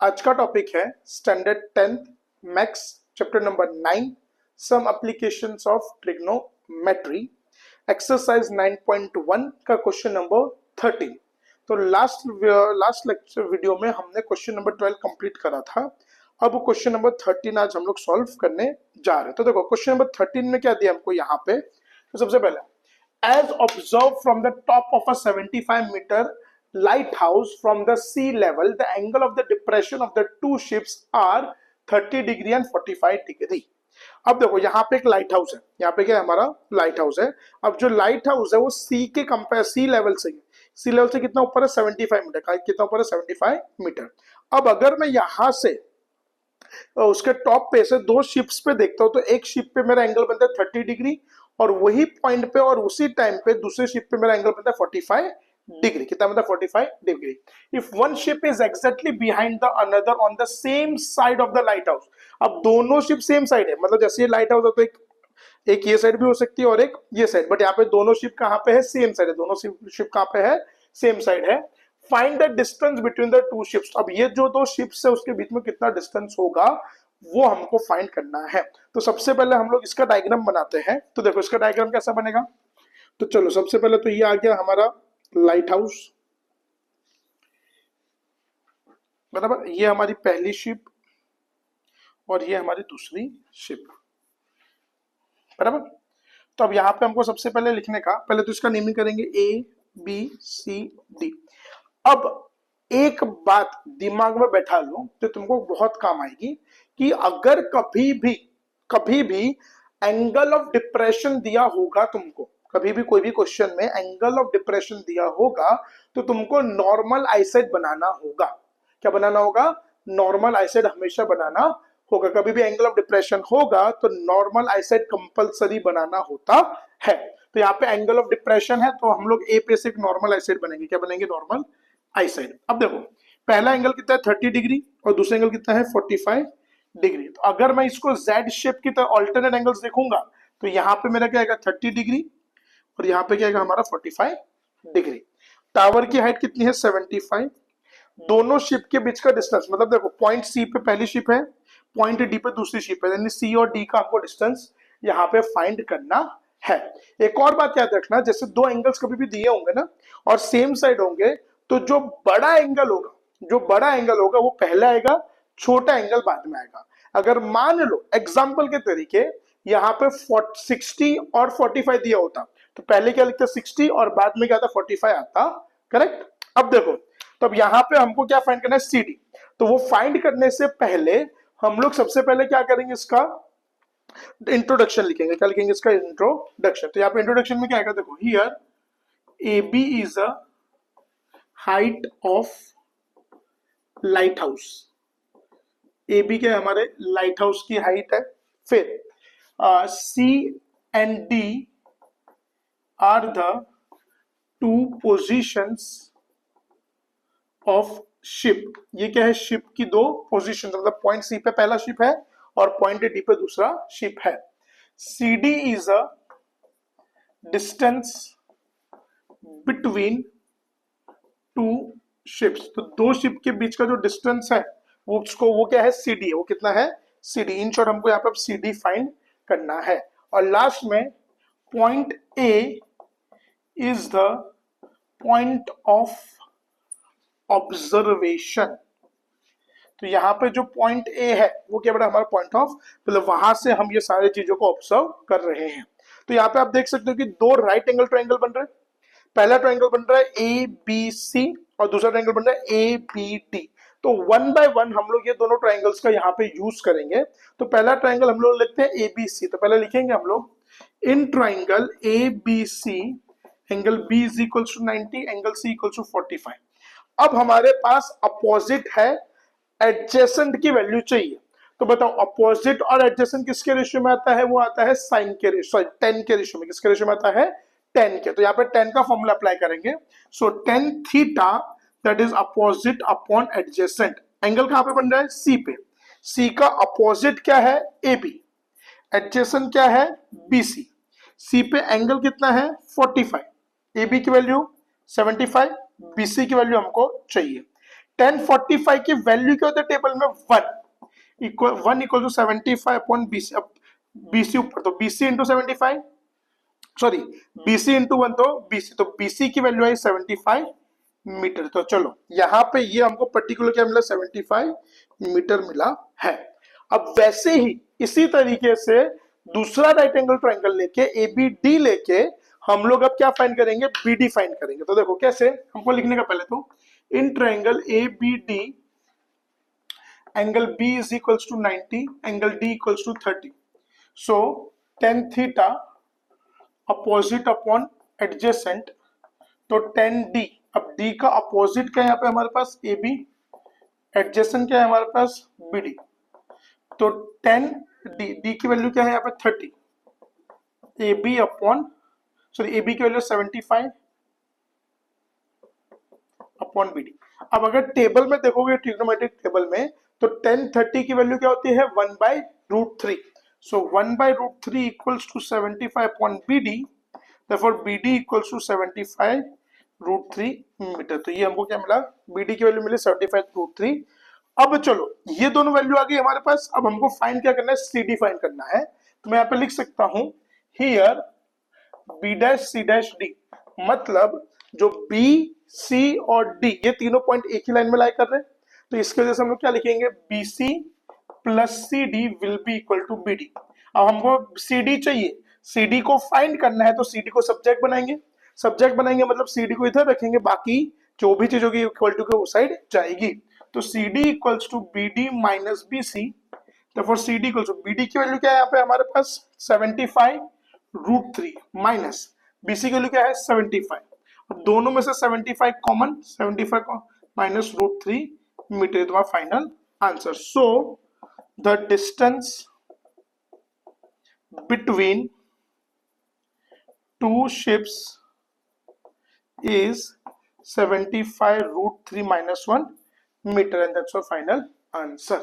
आज का टॉपिक है standard 10th maths chapter number 9 some applications of trigonometry exercise 9.1 का क्वेश्चन नंबर 13। तो लास्ट लेक्चर वीडियो में हमने क्वेश्चन नंबर 12 कंप्लीट करा था। अब क्वेश्चन नंबर 13 आज हम लोग सॉल्व करने जा रहे हैं। तो देखो क्वेश्चन नंबर 13 में क्या दिया हमको यहाँ पे। तो सबसे पहले as observed from the top of a 75-meter lighthouse from the sea level, the angle of the depression of the two ships are 30 degree and 45 degree. अब देखो यहाँ पे एक लाइट हाउस है, यहाँ पे क्या है हमारा लाइट हाउस है। अब जो लाइट हाउस है वो सी के कंपेयर सी लेवल से कितना ऊपर है 75 मीटर का, कितना ऊपर है 75 मीटर। अब अगर मैं यहाँ से उसके टॉप पे से दो शिप्स पे देखता हूँ तो एक शिप पे मेरा एंगल बनता है 30 डिग्री और वही पॉइंट पे और उसी टाइम पे दूसरे शिप पे मेरा एंगल बनता है 45 डिग्री। कितना बनता है 45 degree. If one ship is exactly behind the another on the same side of the light house. अब दोनों शिप सेम साइड है, मतलब जैसे ये लाइट हाउस है तो एक ये साइड भी हो सकती है और एक ये साइड, बट यहाँ पे दोनों शिप कहाँ पे है, सेम साइड है। दोनों शिप कहाँ पे है, सेम साइड है। Find the distance between the two ships. अब ये जो दो शिप्स है उसके बीच में कितना डिस्टेंस होगा वो हमको फाइंड करना है। तो सबसे पहले हम लोग इसका डायग्राम बनाते हैं। तो देखो इसका डायग्राम कैसा बनेगा। तो चलो सबसे पहले तो ये आ गया हमारा लाइट हाउस, बराबर। ये हमारी पहली शिप और ये हमारी दूसरी शिप, बराबर। तो अब यहाँ पे हमको सबसे पहले लिखने का, पहले तो इसका नेमिंग करेंगे A B C D। अब एक बात दिमाग में बैठा लो तो तुमको बहुत काम आएगी कि अगर कभी भी एंगल ऑफ डिप्रेशन दिया होगा तुमको, कभी भी कोई भी क्वेश्चन में एंगल ऑफ डिप्रेशन दिया होगा तो तुमको नॉर्मल आईसेड बनाना होगा। क्या बनाना होगा, नॉर्मल आईसेड हमेशा बनाना होगा। कभी भी एंगल ऑफ डिप्रेशन होगा तो नॉर्मल आईसेड कंपलसरी बनाना होता है। तो यहाँ पे एंगल ऑफ डिप्रेशन है तो हम लोग ए पे से एक नॉर्मल आईसेड बनेंगे। क्या बनेंगे, नॉर्मल आईसेड। अब देखो पहला एंगल कितना है 30 डिग्री और दूसरा एंगल कितना है 45 डिग्री। तो अगर मैं इसको Z शेप की तरह ऑल्टरनेट एंगल्स देखूंगा तो यहाँ पे मेरा क्या आएगा 30 डिग्री और यहाँ पे क्या आएगा हमारा 45 डिग्री। टावर की हाइट कितनी है 75। दोनों शिप के बीच का डिस्टेंस, मतलब देखो पॉइंट सी पे पहली शिप है, पॉइंट डी पे दूसरी शिप है, यानी सी और डी का हमको डिस्टेंस यहाँ पे फाइंड करना है। एक और बात याद रखना, जैसे दो एंगल्स कभी भी दिए होंगे ना और सेम साइड होंगे तो जो बड़ा एंगल होगा वो पहले आएगा, छोटा एंगल बाद में आएगा। अगर मान लो एग्जांपल के तरीके यहाँ पे 60 और 45 दिया होता तो पहले क्या लिखते 60 और बाद में क्या आता 45 आता, करेक्ट। अब देखो तो अब यहाँ पे हमको क्या फाइंड करना है CD। तो वो फाइंड करने से पहले हम लोग सबसे पहले क्या करेंगे, इसका इंट्रोडक्शन लिखेंगे। क्या लिखेंगे, इसका इंट्रोडक्शन। तो यहाँ पे इंट्रोडक्शन में क्या आएगा, देखो here AB is a height of light house. AB क्या है, हमारे लाइट हाउस की हाइट है। फिर C and D are the two positions of ship. ये क्या है, शिप की दो पोजीशन, मतलब पॉइंट सी पे पहला शिप है और पॉइंट डी पे दूसरा शिप है। CD is a distance between two ships. तो दो शिप के बीच का जो डिस्टेंस है वो क्या है CD है। वो कितना है CD। इन शॉर्ट हमको यहाँ पे CD फाइंड करना है। और लास्ट में point A is the point of observation. तो यहाँ पे जो पॉइंट A है वो क्या बड़ा हमारा पॉइंट ऑफ, मतलब वहां से हम ये सारी चीजों को ऑब्जर्व कर रहे हैं। तो यहाँ पे आप देख सकते हो कि दो राइट एंगल ट्रायंगल बन रहे हैं। पहला ट्रायंगल बन रहा है ABC और दूसरा ट्रायंगल बन रहा है ABD। तो वन बाय वन हम लोग ये दोनों ट्रायंगल्स का यहाँ पे यूज करेंगे। तो पहला ट्रायंगल हम लोग लिखते हैं ABC। तो पहले लिखेंगे हम लोग in triangle ABC angle B is equal to 90, angle C equal to 45। अब हमारे पास अपोजिट है, एडजेसेंट की वैल्यू चाहिए। तो बताओ अपोजिट और एडजेसेंट किसके रेशियो में आता है, वो आता है साइन के रेशियो, सॉरी 10 के रेशियो में। किसके रेशियो में आता है, 10 के। तो यहाँ पे 10 का फॉर्मूला अप्लाई करेंगे। सो 10 theta that is opposite upon adjacent. Angle कहां पे बन रहा है, C पे। C का अपोजिट क्या है, AB। एडजेसेंट क्या है, BC। C पे एंगल कितना है 45, AB की वैल्यू 75, BC की वैल्यू हमको चाहिए। 1045 की वैल्यू क्या होती है टेबल में 1 इक्वल टू 75 अपॉन बीसी। अब बीसी ऊपर तो BC into 75, sorry BC into 1 तो बीसी, तो बीसी की वैल्यू आई 75 मीटर। तो चलो यहाँ पे ये हमको पर्टिकुलर क्या मिला 75 मीटर मिला है। अब वैसे ही इसी तरीके से दूसरा राइट एंगल ट्रायंगल लेके एबीडी लेके हम लोग अब क्या फाइंड करेंगे, बीडी फाइंड करेंगे। तो देखो कैसे, हमको लिखने का पहले तो in triangle ABD angle B is equals to 90, angle D equals to 30, so tan theta opposite upon adjacent, तो tan डी, अब डी का अपोजिट क्या है यहाँ पे हमारे पास ए बी, एडजेसेंट क्या है हमारे पास बी डी, तो tan डी, डी की वैल्यू क्या है यहाँ पे 30, A B upon, sorry A B की वैल्यू 75 अपॉन बी डी। अब अगर टेबल में देखोगे ट्रिग्नोमेट्रिक टेबल में, तो tan 30 की वैल्यू क्या होती है 1/√3, so 1/√3 equals to 75 upon B D, therefore BD equals to 75√3 metre. तो ये हमको क्या मिला, BD की वैल्यू मिली 75√3। अब चलो ये दोनों वैल्यू आ गई हमारे पास, अब हमको फाइंड क्या करना है, CD फाइंड करना है। तो मैं यहाँ पे लिख सकता हूं here B dash C dash D, मतलब जो B C और D ये तीनों पॉइंट एक ही लाइन में लाई कर रहे हैं, तो इसकी वजह से हम लोग क्या लिखेंगे BC plus CD will be equal to BD। अब हमको CD चाहिए, CD को फाइंड करना है, तो CD को सब्जेक्ट बनाएंगे, सब्जेक्ट बनाएंगे मतलब CD को इधर रखेंगे, बाकी जो भी चीज होगी इक्वल टू के वो साइड जाएगी। तो CD equals to BD minus BC, तो CD इक्वल्स टू BD की वैल्यू क्या है यहाँ पे हमारे पास 75√3 माइनस BC की वैल्यू क्या है 75। अब दोनों में से 75 कॉमन, 75 माइनस √3 मीटर, तुम्हारा final answer. So the distance between two ships is 75√3 minus 1 meter, and that's our final answer.